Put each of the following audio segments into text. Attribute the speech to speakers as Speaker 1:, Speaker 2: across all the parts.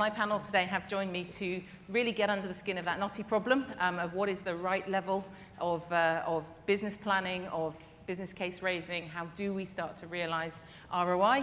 Speaker 1: my panel today have joined me to really get under the skin of that knotty problem of what is the right level of business planning, of business case raising. How do we start to realize ROI?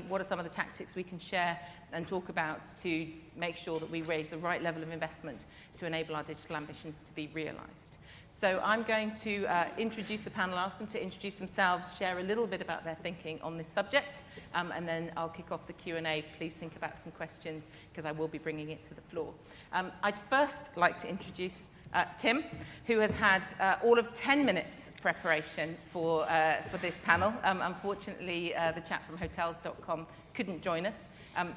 Speaker 1: What are some of the tactics we can share and talk about to make sure that we raise the right level of investment to enable our digital ambitions to be realized? So I'm going to introduce the panel, ask them to introduce themselves, share a little bit about their thinking on this subject, and then I'll kick off the Q&A. Please think about some questions, because I will be bringing it to the floor. I'd first like to introduce Tim, who has had all of 10 minutes preparation for this panel. Unfortunately, the chap from hotels.com couldn't join us.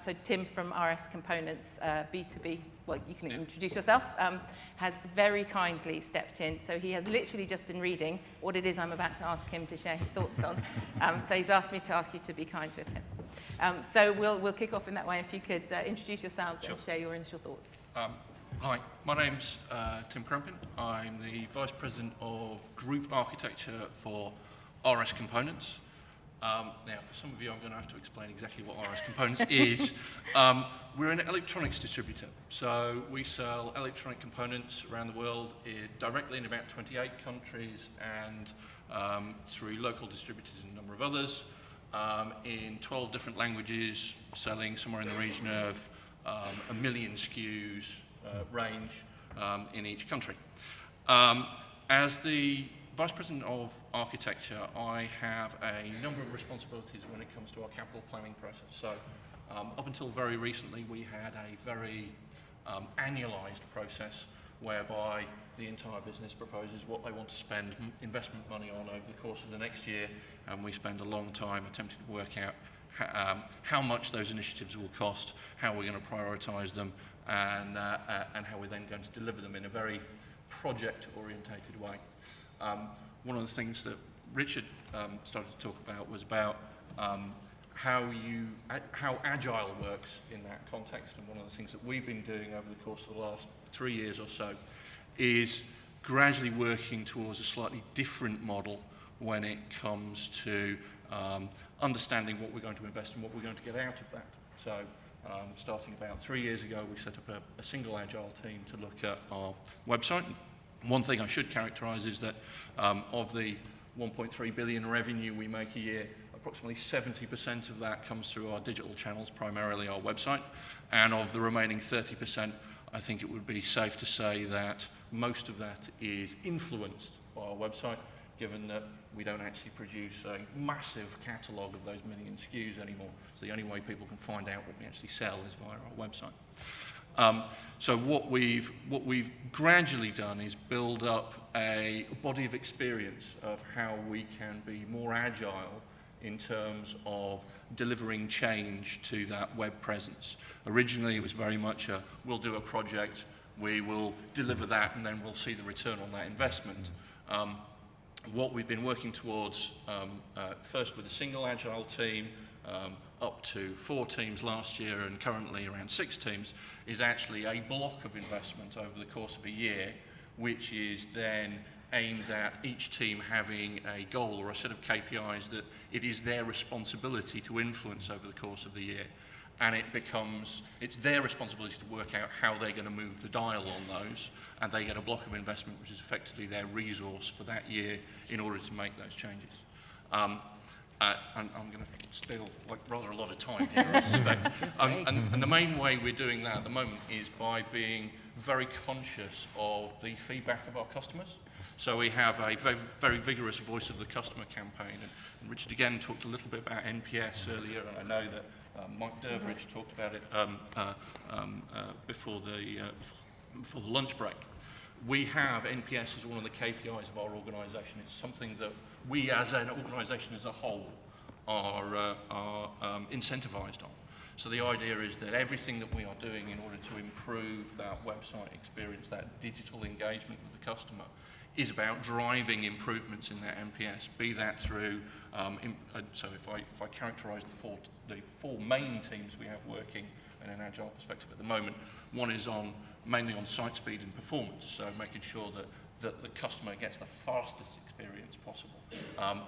Speaker 1: So Tim from RS Components, B2B, well, you can introduce yourself, has very kindly stepped in. So he has literally just been reading what it is I'm about to ask him to share his thoughts on. So he's asked me to ask you to be kind with him. So we'll kick off in that way. If you could introduce yourselves and share your initial thoughts.
Speaker 2: Hi, my name's Tim Crampin. I'm the Vice President of Group Architecture for RS Components. Now, for some of you, I'm going to have to explain exactly what RS Components is. We're an electronics distributor, so we sell electronic components around the world directly in about 28 countries and through local distributors in a number of others, in 12 different languages, selling somewhere in the region of 1 million SKUs range in each country. As the Vice President of Architecture, I have a number of responsibilities when it comes to our capital planning process. So up until very recently, we had a very annualized process whereby the entire business proposes what they want to spend investment money on over the course of the next year, and we spend a long time attempting to work out how much those initiatives will cost, how we're going to prioritize them, and how we're then going to deliver them in a very project-orientated way. One of the things that Richard started to talk about was about how agile works in that context, and one of the things that we've been doing over the course of the last 3 years or so is gradually working towards a slightly different model when it comes to understanding what we're going to invest in, what we're going to get out of that. So starting about 3 years ago, we set up a single agile team to look at our website. One thing I should characterize is that of the 1.3 billion revenue we make a year, approximately 70% of that comes through our digital channels, primarily our website. And of the remaining 30%, I think it would be safe to say that most of that is influenced by our website, given that we don't actually produce a massive catalogue of those million SKUs anymore. So the only way people can find out what we actually sell is via our website. So what we've gradually done is build up a body of experience of how we can be more agile in terms of delivering change to that web presence. Originally, it was very much we'll do a project, we will deliver that, and then we'll see the return on that investment. What we've been working towards, first with a single agile team, up to 4 teams last year and currently around 6 teams, is actually a block of investment over the course of a year, which is then aimed at each team having a goal or a set of KPIs that it is their responsibility to influence over the course of the year. And it's their responsibility to work out how they're going to move the dial on those, and they get a block of investment, which is effectively their resource for that year in order to make those changes. And I'm going to steal rather a lot of time here, I suspect. And the main way we're doing that at the moment is by being very conscious of the feedback of our customers. So we have a very, very vigorous voice of the customer campaign. And Richard again talked a little bit about NPS earlier, and I know that Mike Durbridge talked about it before the lunch break. We have NPS as one of the KPIs of our organisation. It's something that we as an organisation as a whole are incentivised on. So the idea is that everything that we are doing in order to improve that website experience, that digital engagement with the customer, is about driving improvements in that NPS, be that through, so if I characterise the four main teams we have working in an agile perspective at the moment, one is mainly on site speed and performance, so making sure that that the customer gets the fastest experience possible.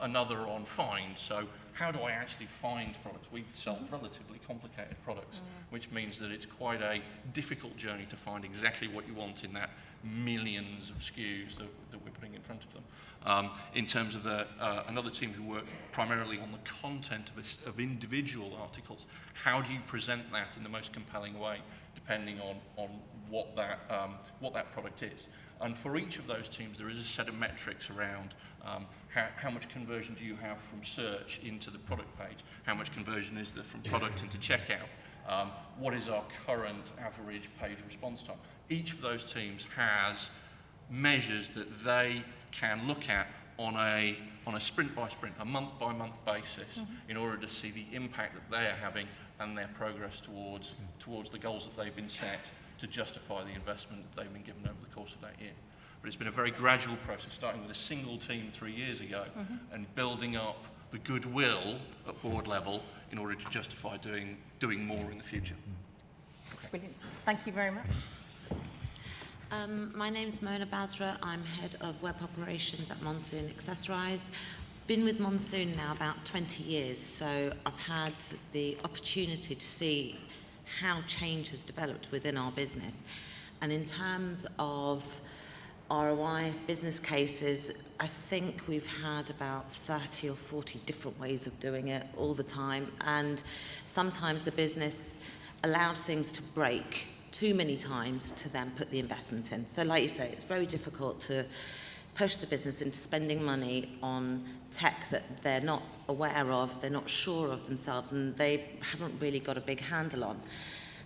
Speaker 2: Another on find, so how do I actually find products? We sell relatively complicated products, which means that it's quite a difficult journey to find exactly what you want in that millions of SKUs that we're putting in front of them. In terms of another team who work primarily on the content of individual articles, how do you present that in the most compelling way, depending on what that product is? And for each of those teams, there is a set of metrics around how much conversion do you have from search into the product page? How much conversion is there from product into checkout? What is our current average page response time? Each of those teams has measures that they can look at on a sprint by sprint, a month by month basis, in order to see the impact that they are having and their progress towards the goals that they've been set to justify the investment that they've been given over the course of that year. But it's been a very gradual process, starting with a single team 3 years ago and building up the goodwill at board level in order to justify doing more in the future. Okay.
Speaker 1: Brilliant. Thank you very much.
Speaker 3: My name's Mona Basra. I'm head of web operations at Monsoon Accessorize. Been with Monsoon now about 20 years, so I've had the opportunity to see how change has developed within our business. And in terms of ROI, business cases, I think we've had about 30 or 40 different ways of doing it all the time. And sometimes the business allows things to break too many times to then put the investment in. So like you say, it's very difficult to push the business into spending money on tech that they're not aware of, they're not sure of themselves, and they haven't really got a big handle on.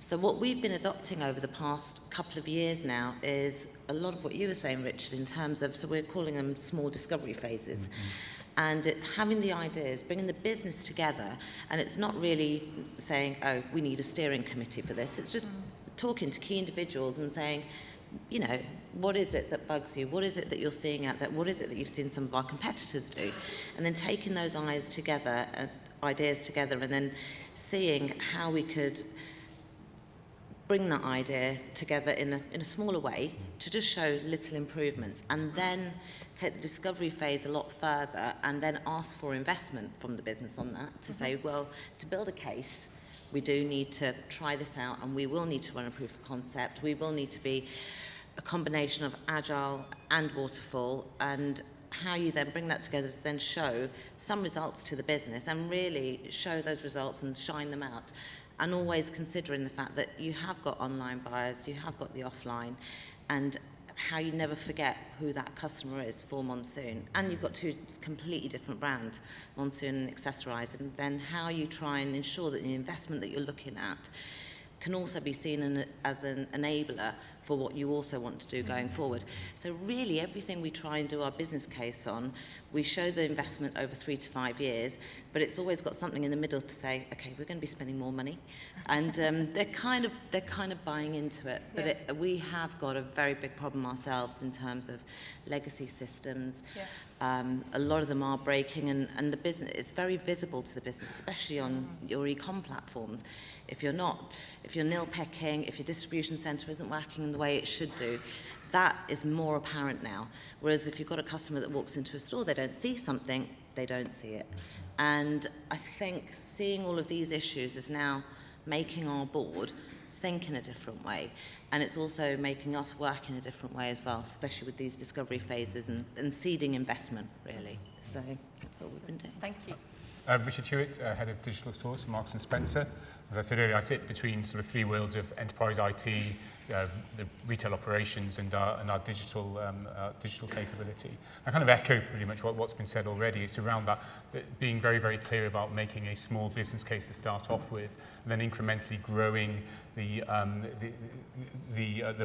Speaker 3: So what we've been adopting over the past couple of years now is a lot of what you were saying, Richard, in terms of, so we're calling them small discovery phases. And it's having the ideas, bringing the business together, and it's not really saying, oh, we need a steering committee for this. It's just talking to key individuals and saying, you know, what is it that bugs you? What is it that you're seeing out there? What is it that you've seen some of our competitors do? And then taking those ideas together, and then seeing how we could bring that idea together in a smaller way to just show little improvements, and then take the discovery phase a lot further and then ask for investment from the business on that to say, well, to build a case, we do need to try this out, and we will need to run a proof of concept. We will need to be a combination of agile and waterfall, and how you then bring that together to then show some results to the business and really show those results and shine them out. And always considering the fact that you have got online buyers, you have got the offline, and how you never forget who that customer is for Monsoon. And you've got two completely different brands, Monsoon and Accessorize, and then how you try and ensure that the investment that you're looking at can also be seen as an enabler for what you also want to do going forward. So really everything we try and do our business case on, we show the investment over 3 to 5 years, but it's always got something in the middle to say, okay, we're going to be spending more money. And they're kind of buying into it. But
Speaker 1: Yeah.
Speaker 3: we have got a very big problem ourselves in terms of legacy systems.
Speaker 1: Yeah.
Speaker 3: A lot of them are breaking, and the business, it's very visible to the business, especially on your e-com platforms. If you're nil pecking, if your distribution centre isn't working in the way it should do, that is more apparent now. Whereas if you've got a customer that walks into a store, they don't see something, they don't see it. And I think seeing all of these issues is now making our board think in a different way. And it's also making us work in a different way as well, especially with these discovery phases and seeding investment, really. So that's what we've been doing.
Speaker 1: Thank you.
Speaker 4: Richard Hewitt, Head of Digital Stores for Marks & Spencer. As I said earlier, I sit between sort of three wheels of enterprise IT, the retail operations, and our digital capability. I kind of echo pretty much what's been said already. It's around that being very, very clear about making a small business case to start off with, and then incrementally growing the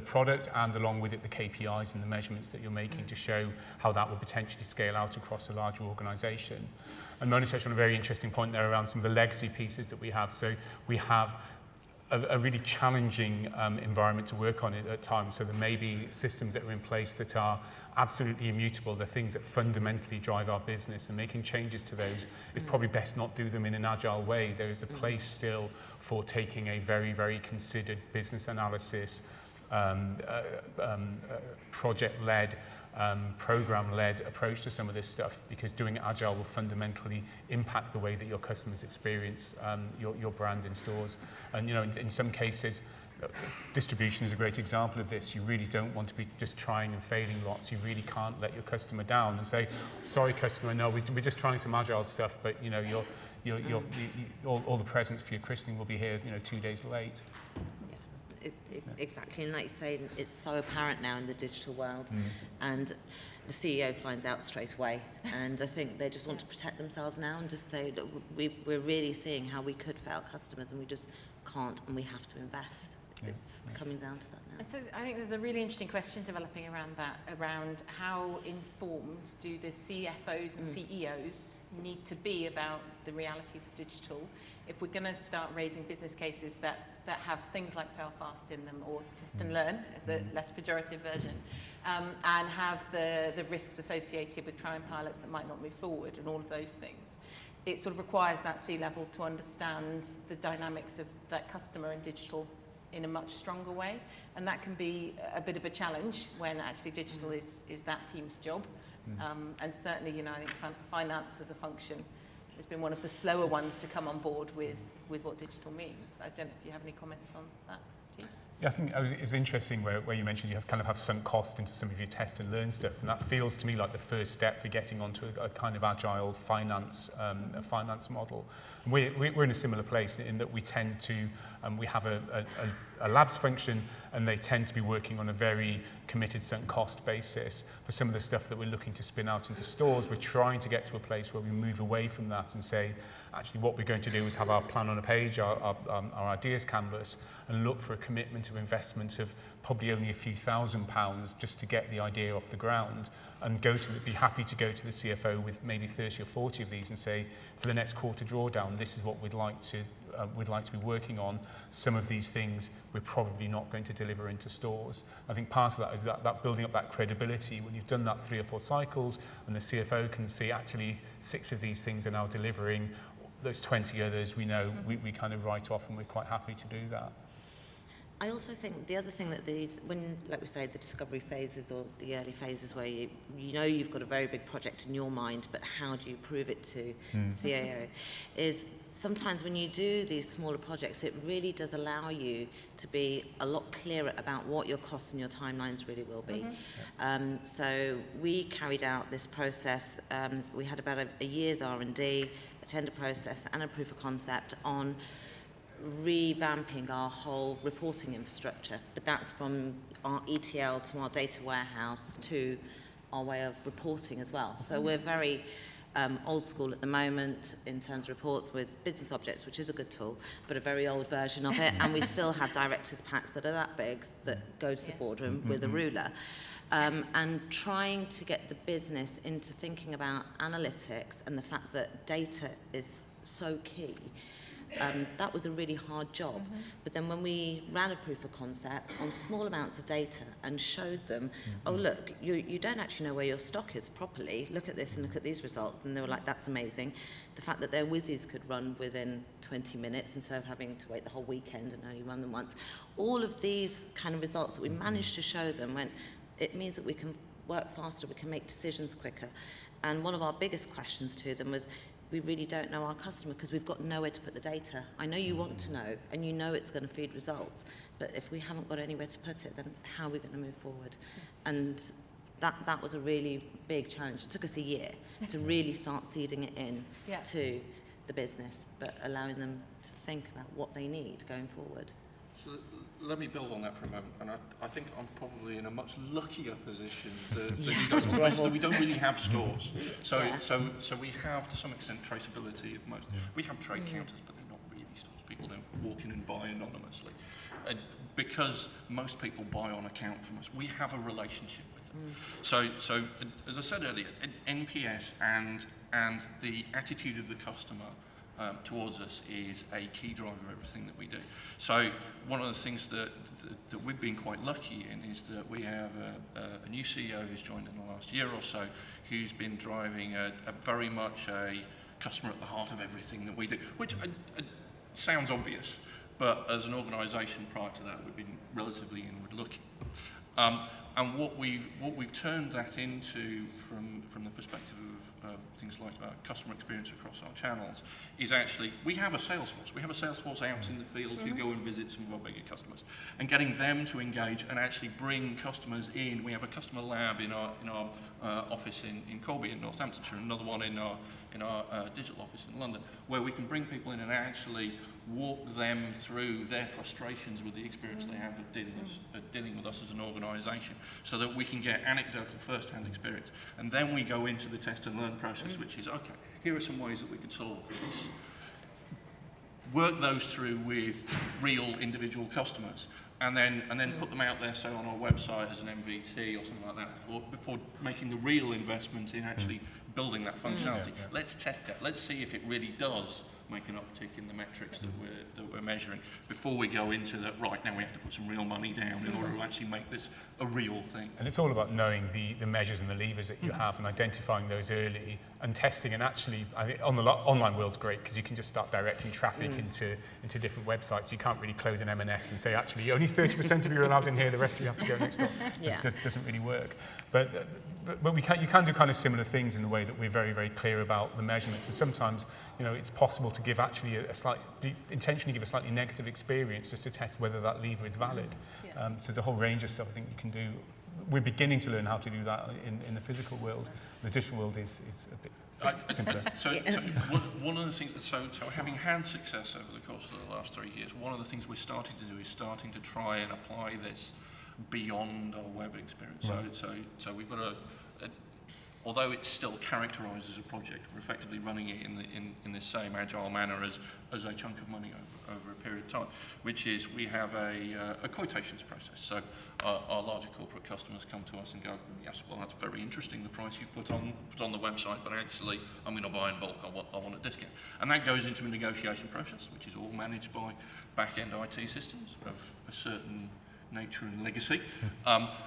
Speaker 4: product, and along with it the KPIs and the measurements that you're making to show how that will potentially scale out across a larger organisation. And Mona touched on a very interesting point there around some of the legacy pieces that we have. So we have a really challenging environment to work on at times. So there may be systems that are in place that are absolutely immutable. They're things that fundamentally drive our business, and making changes to those is probably best not do them in an agile way. There is a place still for taking a very, very considered business analysis, project-led program-led approach to some of this stuff, because doing it agile will fundamentally impact the way that your customers experience your brand in stores. And in some cases, distribution is a great example of this. You really don't want to be just trying and failing lots. You really can't let your customer down and say, sorry customer, no, we're just trying some agile stuff, but all the presents for your christening will be here 2 days late.
Speaker 3: Exactly, and like you say, it's so apparent now in the digital world, and the CEO finds out straight away, and I think they just want to protect themselves now and just say that we're really seeing how we could fail customers and we just can't, and we have to invest. It's coming down to that now.
Speaker 1: And so I think there's a really interesting question developing around that, around how informed do the CFOs and CEOs need to be about the realities of digital if we're going to start raising business cases that have things like fail fast in them, or test and learn as a less pejorative version, and have the risks associated with try and pilots that might not move forward and all of those things. It sort of requires that C-level to understand the dynamics of that customer and digital in a much stronger way, and that can be a bit of a challenge when actually digital is that team's job. And certainly, I think finance as a function has been one of the slower ones to come on board with what digital means. I don't know if you have any comments on that, Steve?
Speaker 4: Yeah, I think it was interesting where you mentioned you have sunk cost into some of your test and learn stuff, and that feels to me like the first step for getting onto a kind of agile finance model. And we're in a similar place in that we tend to we have a labs function, and they tend to be working on a very committed sunk cost basis. For some of the stuff that we're looking to spin out into stores, we're trying to get to a place where we move away from that and say, actually what we're going to do is have our plan on a page, our ideas canvas, and look for a commitment of investment of probably only a few £1,000s just to get the idea off the ground, and be happy to go to the CFO with maybe 30 or 40 of these and say, for the next quarter drawdown, this is what we'd like to be working on. Some of these things we're probably not going to deliver into stores. I think part of that is that building up that credibility. When you've done that 3 or 4 cycles and the CFO can see actually 6 of these things are now delivering, those 20 others we know we kind of write off, and we're quite happy to do that.
Speaker 3: I also think the other thing that when, like we say, the discovery phases or the early phases where you've got a very big project in your mind, but how do you prove it to CAO, is sometimes when you do these smaller projects, it really does allow you to be a lot clearer about what your costs and your timelines really will be. So we carried out this process. We had about a year's R&D, a tender process, and a proof of concept on revamping our whole reporting infrastructure, but that's from our ETL to our data warehouse to our way of reporting as well. So we're very old school at the moment in terms of reports with business objects, which is a good tool, but a very old version of it, and we still have directors packs that are that big that go to the boardroom with a ruler. And trying to get the business into thinking about analytics and the fact that data is so key. That was a really hard job. But then when we ran a proof of concept on small amounts of data and showed them, oh look, you don't actually know where your stock is properly, look at this and look at these results, and they were like, that's amazing. The fact that their whizzes could run within 20 minutes instead of having to wait the whole weekend and only run them once. All of these kind of results that we managed to show them, it means that we can work faster, we can make decisions quicker. And one of our biggest questions to them was, we really don't know our customer because we've got nowhere to put the data. I know you want to know, and you know it's going to feed results, but if we haven't got anywhere to put it, then how are we going to move forward? And that was a really big challenge. It took us a year to really start seeding it in to the business, but allowing them to think about what they need going forward.
Speaker 2: So let me build on that for a moment, and I think I'm probably in a much luckier position than you guys are, that we don't really have stores. So we have to some extent traceability of most. We have trade counters, but they're not really stores. People don't walk in and buy anonymously. And because most people buy on account from us, we have a relationship with them. So as I said earlier, NPS and the attitude of the customer towards us is a key driver of everything that we do. So one of the things that we've been quite lucky in is that we have a new CEO who's joined in the last year or so, who's been driving a very much a customer at the heart of everything that we do, which sounds obvious, but as an organisation prior to that, we've been relatively inward looking. And what we've turned that into from the perspective of things like customer experience across our channels is actually we have a sales force. We have a sales force out in the field who go and visit some of our bigger customers, and getting them to engage and actually bring customers in. We have a customer lab in our office in Corby in Northamptonshire, another one in our digital office in London, where we can bring people in and actually walk them through their frustrations with the experience they have of dealing with us as an organisation, so that we can get anecdotal first-hand experience. And then we go into the test and learn process, which is, okay, here are some ways that we could solve this. Work those through with real individual customers, and then put them out there, so on our website as an MVT or something like that, before making the real investment in actually building that functionality. Let's test it. Let's see if it really does make an uptick in the metrics that we're measuring before we go into that. Right, now we have to put some real money down in order to actually make this a real thing. And
Speaker 4: it's all about knowing the measures and the levers that you have and identifying those early and testing. And actually, I think on the online world's great because you can just start directing traffic into different websites. You can't really close an M&S and say, actually, only 30% of you are allowed in here, the rest of you have to go next door. It doesn't really work. But you can do kind of similar things in the way that we're very, very clear about the measurements. And sometimes, it's possible to give actually intentionally give a slightly negative experience just to test whether that lever is valid. So there's a whole range of stuff I think you can do. We're beginning to learn how to do that in the physical world. The digital world is a bit simpler.
Speaker 2: So one of the things, so having had success over the course of the last 3 years, one of the things we're starting to do is starting to try and apply this beyond our web experience. Right. So we've got although it's still characterised as a project, we're effectively running it in the same agile manner as a chunk of money over a period of time, which is we have a quotations process. So our larger corporate customers come to us and go, yes, well, that's very interesting, the price you've put on the website, but actually I'm going to buy in bulk, I want a discount. And that goes into a negotiation process, which is all managed by back-end IT systems of a certain nature and legacy,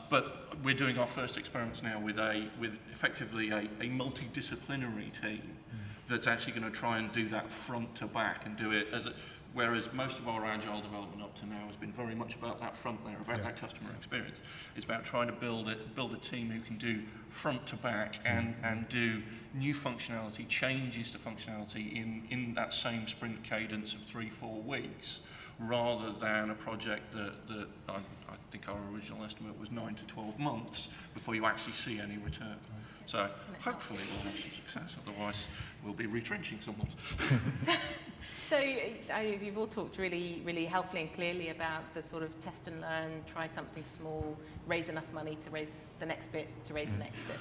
Speaker 2: but we're doing our first experiments now with effectively a multidisciplinary team that's actually going to try and do that front to back and do it whereas most of our agile development up to now has been very much about that front layer, about that customer experience. It's about trying to build a team who can do front to back and do new functionality, changes to functionality in that same sprint cadence of 3-4 weeks. Rather than a project that I think our original estimate was 9 to 12 months before you actually see any return. So hopefully we'll have some success, otherwise we'll be retrenching someone.
Speaker 1: So you've all talked really, really helpfully and clearly about the sort of test and learn, try something small, raise enough money to raise the next bit, to raise the next bit.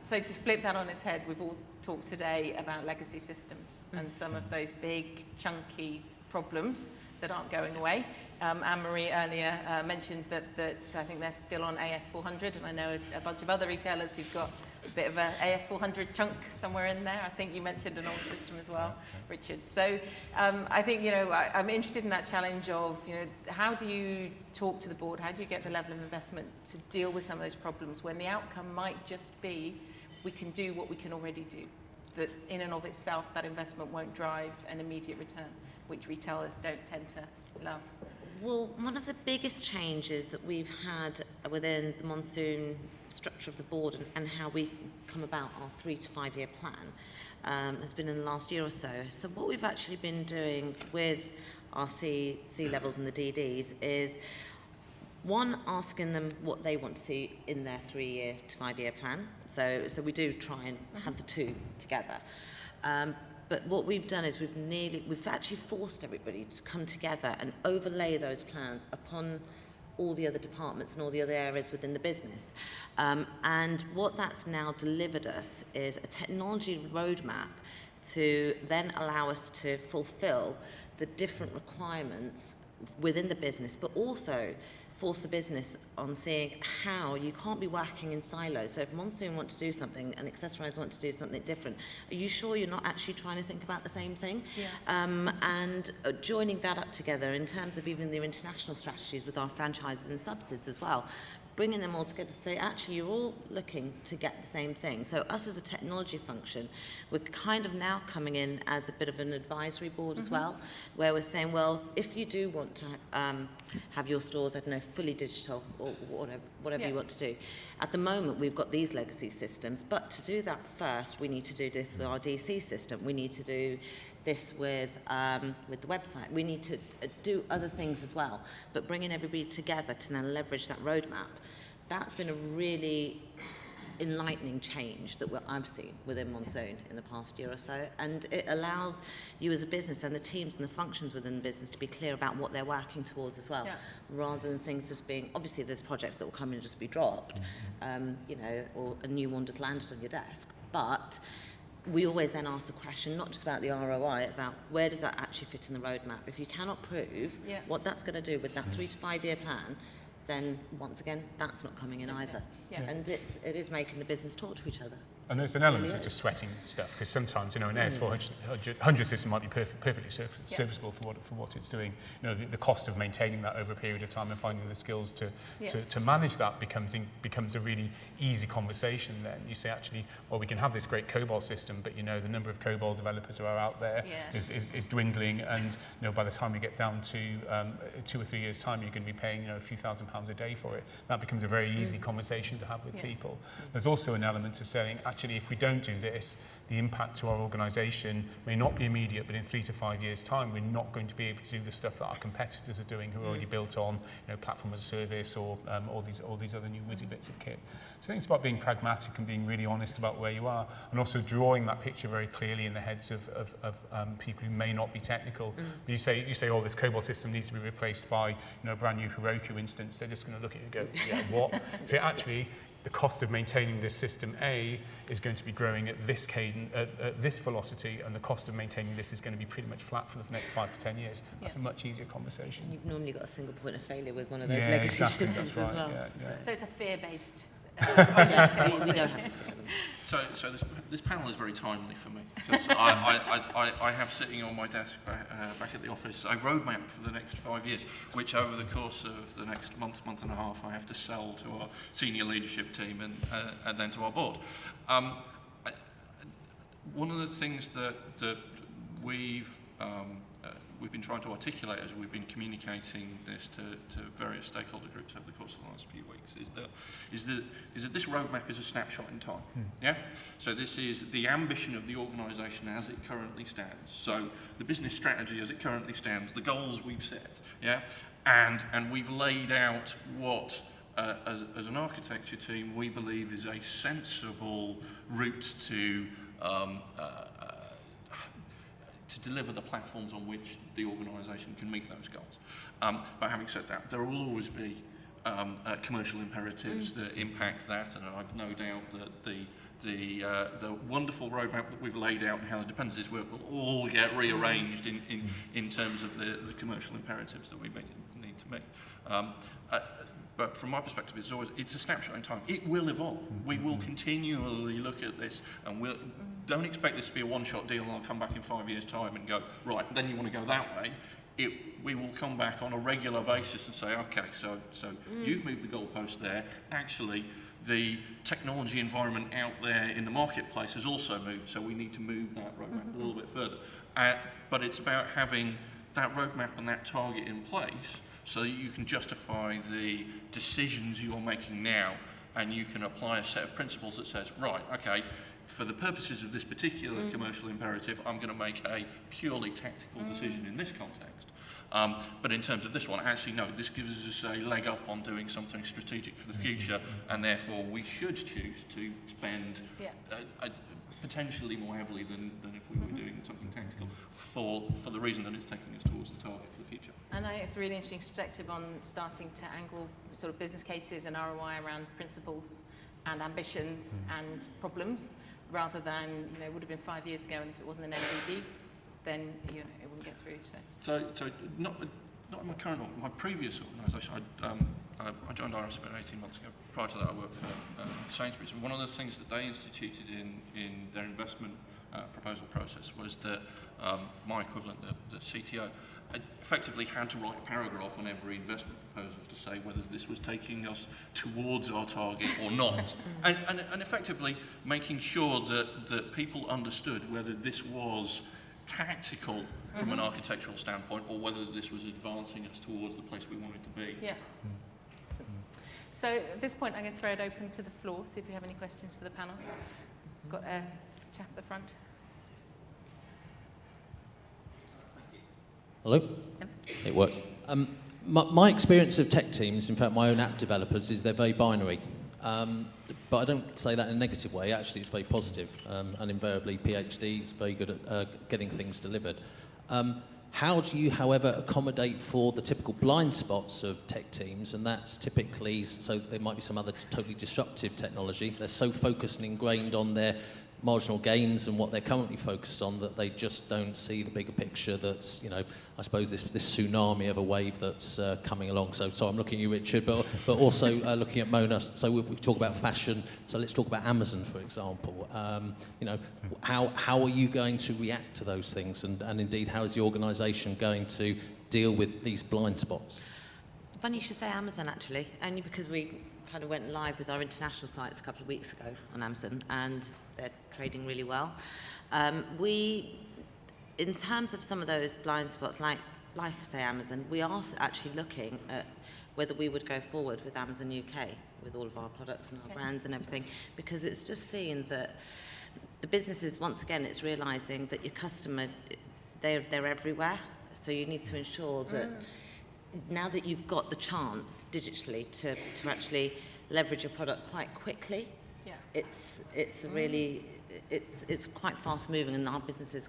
Speaker 1: So to flip that on its head, we've all talked today about legacy systems and some of those big, chunky problems that aren't going away. Anne-Marie earlier mentioned that I think they're still on AS400, and I know a bunch of other retailers who've got a bit of a AS400 chunk somewhere in there. I think you mentioned an old system as well, Richard. So I think, I'm interested in that challenge of, how do you talk to the board? How do you get the level of investment to deal with some of those problems when the outcome might just be we can do what we can already do? That in and of itself, that investment won't drive an immediate return, which retailers don't tend to love.
Speaker 3: Well, one of the biggest changes that we've had within the Monsoon structure of the board and how we come about our 3 to 5 year plan has been in the last year or so. So what we've actually been doing with our C levels and the DDs is, one, asking them what they want to see in their 3 year to 5 year plan. So we do try and have the two together. But what we've done is we've actually forced everybody to come together and overlay those plans upon all the other departments and all the other areas within the business. And what that's now delivered us is a technology roadmap to then allow us to fulfill the different requirements within the business, but also force the business on seeing how you can't be working in silos. So if Monsoon want to do something and Accessorize want to do something different, are you sure you're not actually trying to think about the same thing? Yeah. And joining that up together in terms of even the international strategies with our franchises and subsids as well, bringing them all together to say, actually, you're all looking to get the same thing. So us as a technology function, we're kind of now coming in as a bit of an advisory board as well, where we're saying, well, if you do want to have your stores, I don't know, fully digital or whatever you want to do, at the moment we've got these legacy systems, but to do that first, we need to do this with our DC system. We need to do this with the website. We need to do other things as well, but bringing everybody together to then leverage that roadmap, that's been a really enlightening change that I've seen within Monsoon in the past year or so, and it allows you as a business and the teams and the functions within the business to be clear about what they're working towards as well, rather than things just being, obviously there's projects that will come in and just be dropped, you know, or a new one just landed on your desk, but we always then ask the question, not just about the ROI, about where does that actually fit in the roadmap. If you cannot prove what that's going to do with that 3 to 5 year plan, then once again, that's not coming in either. And it is making the business talk to each other.
Speaker 4: And there's an element of just sweating stuff, because sometimes, you know, an AS400 system might be perfectly serviceable for what it's doing. You know, the cost of maintaining that over a period of time and finding the skills to manage that becomes a really easy conversation then. You say, actually, well, we can have this great COBOL system, but, you know, the number of COBOL developers who are out there is dwindling, and, you know, by the time we get down to 2 or 3 years' time, you're going to be paying, you know, a few £1,000s a day for it. That becomes a very easy conversation to have with people. There's also an element of saying, actually, if we don't do this, the impact to our organisation may not be immediate, but in 3 to 5 years' time, we're not going to be able to do the stuff that our competitors are doing, who are already built on, you know, platform as a service or all these other new whizzy bits of kit. So I think it's about being pragmatic and being really honest about where you are, and also drawing that picture very clearly in the heads of people who may not be technical. But you say, oh, this COBOL system needs to be replaced by, you know, a brand new Heroku instance. They're just going to look at you and go, yeah, what? So actually, the cost of maintaining this system A is going to be growing at this cadence, at this velocity, and the cost of maintaining this is going to be pretty much flat for the next 5 to 10 years. That's a much easier conversation.
Speaker 3: And you've normally got a single point of failure with one of those legacy systems as well.
Speaker 1: So it's a fear-based
Speaker 3: we know how to scale them.
Speaker 2: So this panel is very timely for me, because I have sitting on my desk back at the office a roadmap for the next 5 years, which over the course of the next month and a half, I have to sell to our senior leadership team and then to our board. One of the things that we've been trying to articulate as we've been communicating this to various stakeholder groups over the course of the last few weeks is that this roadmap is a snapshot in time. Yeah. So this is the ambition of the organisation as it currently stands. So the business strategy as it currently stands, the goals we've set. Yeah. And we've laid out what as an architecture team we believe is a sensible route to deliver the platforms on which the organisation can meet those goals. But having said that, there will always be commercial imperatives that impact that, and I've no doubt that the wonderful roadmap that we've laid out and how the dependencies work will all get rearranged in terms of the commercial imperatives that we need to meet. But from my perspective, it's a snapshot in time. It will evolve. We will continually look at this, and don't expect this to be a one-shot deal and I'll come back in 5 years' time and go, right, then you want to go that way. We will come back on a regular basis and say, okay, so you've moved the goalpost there. Actually, the technology environment out there in the marketplace has also moved, so we need to move that roadmap a little bit further. But it's about having that roadmap and that target in place so that you can justify the decisions you're making now, and you can apply a set of principles that says, right, okay, for the purposes of this particular commercial imperative, I'm going to make a purely tactical decision in this context. But in terms of this one, actually, no, this gives us a leg up on doing something strategic for the future, and therefore we should choose to spend potentially more heavily than if we were doing something tactical for the reason that it's taking us towards the target for the future.
Speaker 1: And I think it's a really interesting perspective on starting to angle sort of business cases and ROI around principles and ambitions and problems, rather than, you know, it would have been 5 years ago, and if it wasn't an MVP, then, you know, it wouldn't get through.
Speaker 2: So not in my previous organisation. I joined RS about 18 months ago. Prior to that, I worked for Sainsbury's, and one of the things that they instituted in their investment proposal process was that my equivalent, the CTO, effectively had to write a paragraph on every investment proposal to say whether this was taking us towards our target or not, and effectively making sure that people understood whether this was tactical from an architectural standpoint or whether this was advancing us towards the place we wanted to be.
Speaker 1: Yeah. So at this point, I'm going to throw it open to the floor, see if you have any questions for the panel. Got a chap at the front.
Speaker 5: Hello?
Speaker 1: Yep.
Speaker 5: It works. My experience of tech teams, in fact my own app developers, is they're very binary. But I don't say that in a negative way, actually it's very positive. And invariably PhD is very good at getting things delivered. How do you, however, accommodate for the typical blind spots of tech teams? And that's typically, so there might be some other totally disruptive technology. They're so focused and ingrained on their marginal gains and what they're currently focused on that they just don't see the bigger picture that's, you know, I suppose this tsunami of a wave that's coming along. So I'm looking at you, Richard, but also looking at Mona. So we talk about fashion, so let's talk about Amazon, for example. You know, how are you going to react to those things? And indeed, how is the organisation going to deal with these blind spots?
Speaker 3: Funny you should say Amazon, actually, only because we kind of went live with our international sites a couple of weeks ago on Amazon, and they're trading really well. In terms of some of those blind spots, like I say Amazon, we are actually looking at whether we would go forward with Amazon UK, with all of our products and our brands and everything, because it's just seeing that the businesses, once again, it's realising that your customer, they're everywhere, so you need to ensure that now that you've got the chance digitally to actually leverage your product quite quickly, it's really it's quite fast moving, and our business is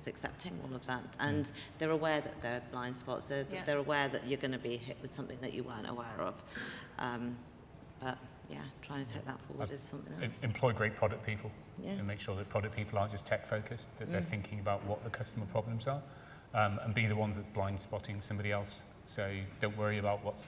Speaker 3: accepting all of that, and they're aware that there are blind spots. They're aware that you're going to be hit with something that you weren't aware of. But yeah, trying to take that forward is something else.
Speaker 4: Employ great product people and make sure that product people aren't just tech focused, that they're thinking about what the customer problems are, and be the ones that blind spotting somebody else. So don't worry about what's.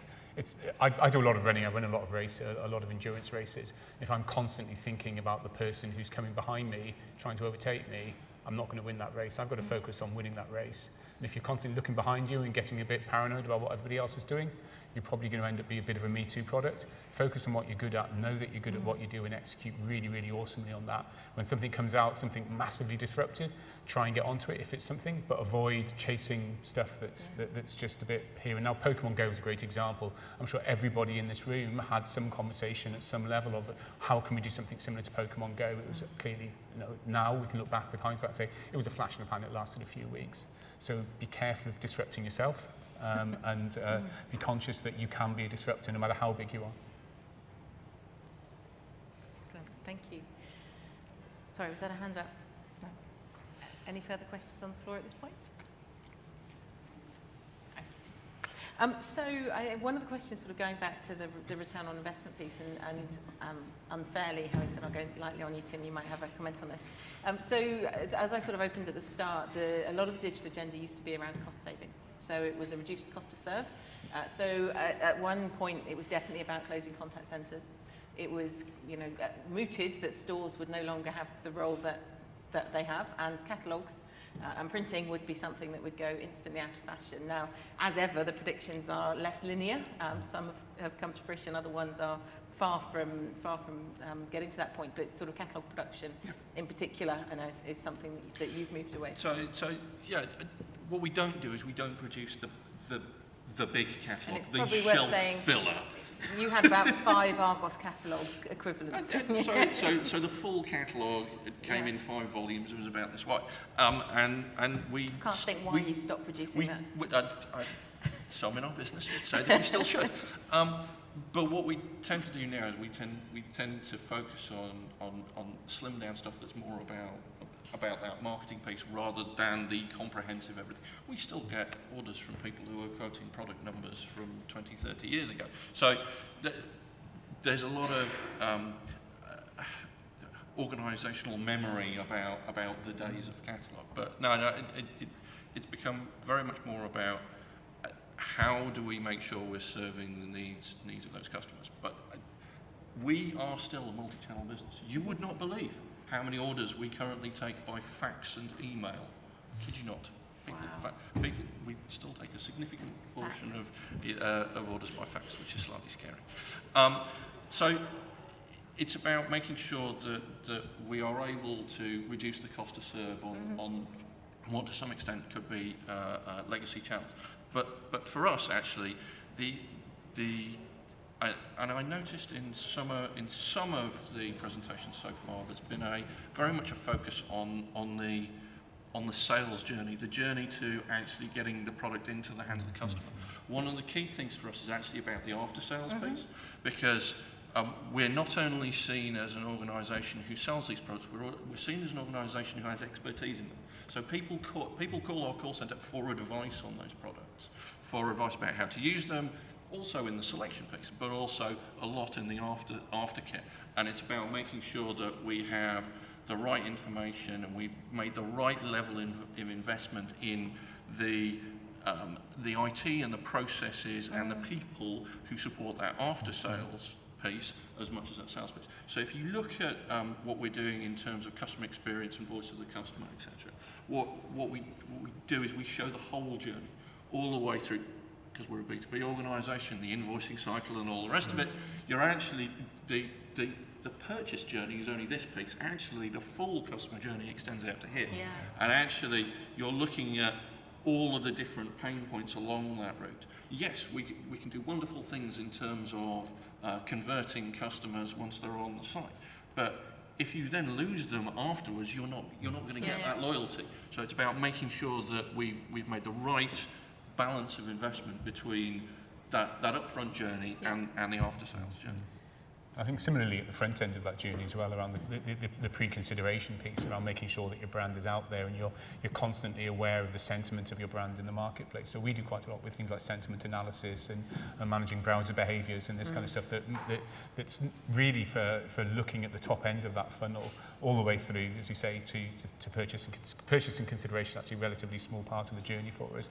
Speaker 4: I do a lot of running. I run a lot of a lot of endurance races. If I'm constantly thinking about the person who's coming behind me, trying to overtake me, I'm not going to win that race. I've got to focus on winning that race. And if you're constantly looking behind you and getting a bit paranoid about what everybody else is doing, you're probably going to end up being a bit of a Me Too product. Focus on what you're good at, know that you're good at what you do, and execute really, really awesomely on that. When something comes out, something massively disruptive, try and get onto it if it's something, but avoid chasing stuff that's just a bit here and now. Pokemon Go is a great example. I'm sure everybody in this room had some conversation at some level of how can we do something similar to Pokemon Go. It was clearly, you know, now we can look back with hindsight and say it was a flash in the pan. It lasted a few weeks. So be careful of disrupting yourself, and be conscious that you can be a disruptor no matter how big you are.
Speaker 1: Excellent, thank you. Sorry, was that a hand up? No. Any further questions on the floor at this point? Okay. One of the questions, sort of going back to the return on investment piece, and unfairly, having said, I'll go lightly on you, Tim, you might have a comment on this. So as I sort of opened at the start, a lot of the digital agenda used to be around cost saving. So it was a reduced cost to serve. So at one point, it was definitely about closing contact centres. It was, you know, mooted that stores would no longer have the role that they have, and catalogues and printing would be something that would go instantly out of fashion. Now, as ever, the predictions are less linear. Some have come to fruition, other ones are far from getting to that point. But sort of catalogue production, in particular, I know is something that you've moved away from.
Speaker 2: So yeah, what we don't do is we don't produce the big catalogue, the shelf filler.
Speaker 1: You had about 5 Argos catalogue equivalents.
Speaker 2: So the full catalogue came in 5 volumes. It was about this wide, and we
Speaker 1: can't think why you stopped producing that.
Speaker 2: Some in our business would say that we still should. But what we tend to do now is we tend to focus on slim down stuff that's more about that marketing piece rather than the comprehensive everything. We still get orders from people who are quoting product numbers from 20, 30 years ago. So there's a lot of organisational memory about the days of catalogue. But no, it's become very much more about how do we make sure we're serving the needs of those customers. But we are still a multi-channel business. You would not believe how many orders we currently take by fax and email. Kid you not. We still take a significant portion of orders by fax, which is slightly scary. So it's about making sure that we are able to reduce the cost to serve on what to some extent could be legacy channels. But for us, actually, and I noticed in some of the presentations so far, there's been very much a focus on the sales journey, the journey to actually getting the product into the hand of the customer. One of the key things for us is actually about the after-sales piece, because we're not only seen as an organisation who sells these products, we're seen as an organisation who has expertise in them. So people call our call centre for advice on those products, for advice about how to use them, also in the selection piece, but also a lot in the aftercare. And it's about making sure that we have the right information and we've made the right level of investment in the IT and the processes and the people who support that after-sales piece as much as that sales piece. So if you look at what we're doing in terms of customer experience and voice of the customer, etc., what we do is we show the whole journey, all the way through, because we're a B2B organisation, the invoicing cycle and all the rest of it. You're actually, the purchase journey is only this piece. Actually, the full customer journey extends out to here. Yeah. And actually, you're looking at all of the different pain points along that route. Yes, we can do wonderful things in terms of converting customers once they're on the site, but if you then lose them afterwards, you're not going to get that loyalty. So it's about making sure that we've made the right balance of investment between that upfront journey and the after-sales journey.
Speaker 4: I think similarly at the front end of that journey as well, around the pre-consideration piece, around making sure that your brand is out there and you're constantly aware of the sentiment of your brand in the marketplace. So we do quite a lot with things like sentiment analysis and managing browser behaviours and this kind of stuff that's really for looking at the top end of that funnel all the way through, as you say, to purchase and consideration. Actually, a relatively small part of the journey for us.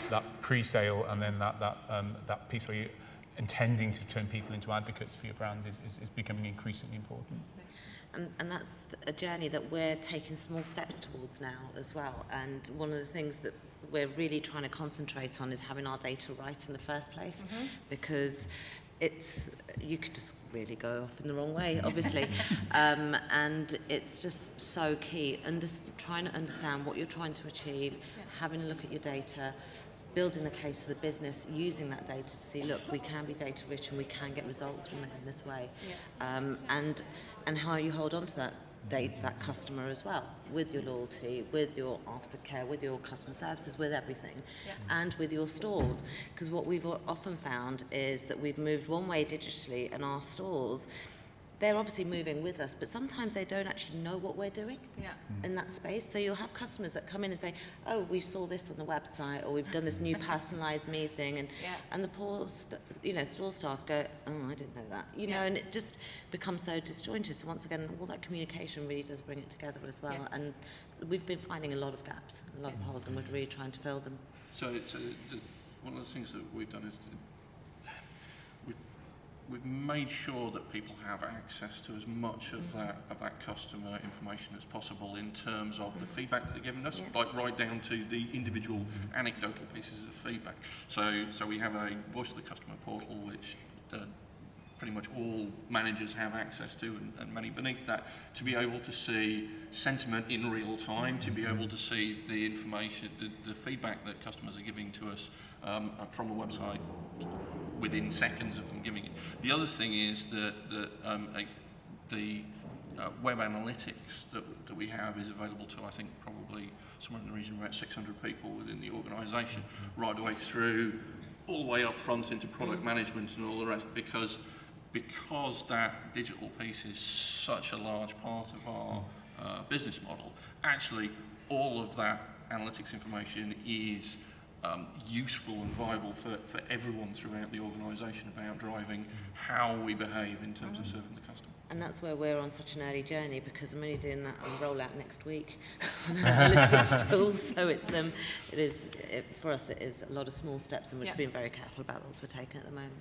Speaker 4: That pre-sale and then that piece where you intending to turn people into advocates for your brand is becoming increasingly important.
Speaker 3: And that's a journey that we're taking small steps towards now as well. And one of the things that we're really trying to concentrate on is having our data right in the first place, because you could just really go off in the wrong way, obviously. And it's just so key, trying to understand what you're trying to achieve, having a look at your data, building the case of the business, using that data to see, look, we can be data rich and we can get results from it in this way. And how you hold on to that customer as well, with your loyalty, with your aftercare, with your customer services, with everything, and with your stores. Because what we've often found is that we've moved one way digitally, and our stores, they're obviously moving with us, but sometimes they don't actually know what we're doing in that space. So you'll have customers that come in and say, oh, we saw this on the website, or we've done this new personalised me thing, and the poor store staff go, oh, I didn't know that, you know, and it just becomes so disjointed. So once again, all that communication really does bring it together as well. And we've been finding a lot of gaps, a lot of holes, and we're really trying to fill them.
Speaker 2: So one of the things that we've done is we've made sure that people have access to as much of that customer information as possible in terms of the feedback that they're giving us, like right down to the individual anecdotal pieces of feedback. So we have a voice of the customer portal, which pretty much all managers have access to, and many beneath that, to be able to see sentiment in real time, to be able to see the information, the feedback that customers are giving to us from a website within seconds of them giving it. The other thing is that the web analytics that we have is available to, I think, probably somewhere in the region of about 600 people within the organisation, right the way through, all the way up front into product management and all the rest, because that digital piece is such a large part of our business model. Actually, all of that analytics information is useful and viable for everyone throughout the organisation about driving how we behave in terms of serving the customer.
Speaker 3: And that's where we're on such an early journey, because I'm only doing that on rollout next week on analytics tools. So for us, it is a lot of small steps, and we're just being very careful about the ones we're taking at the moment.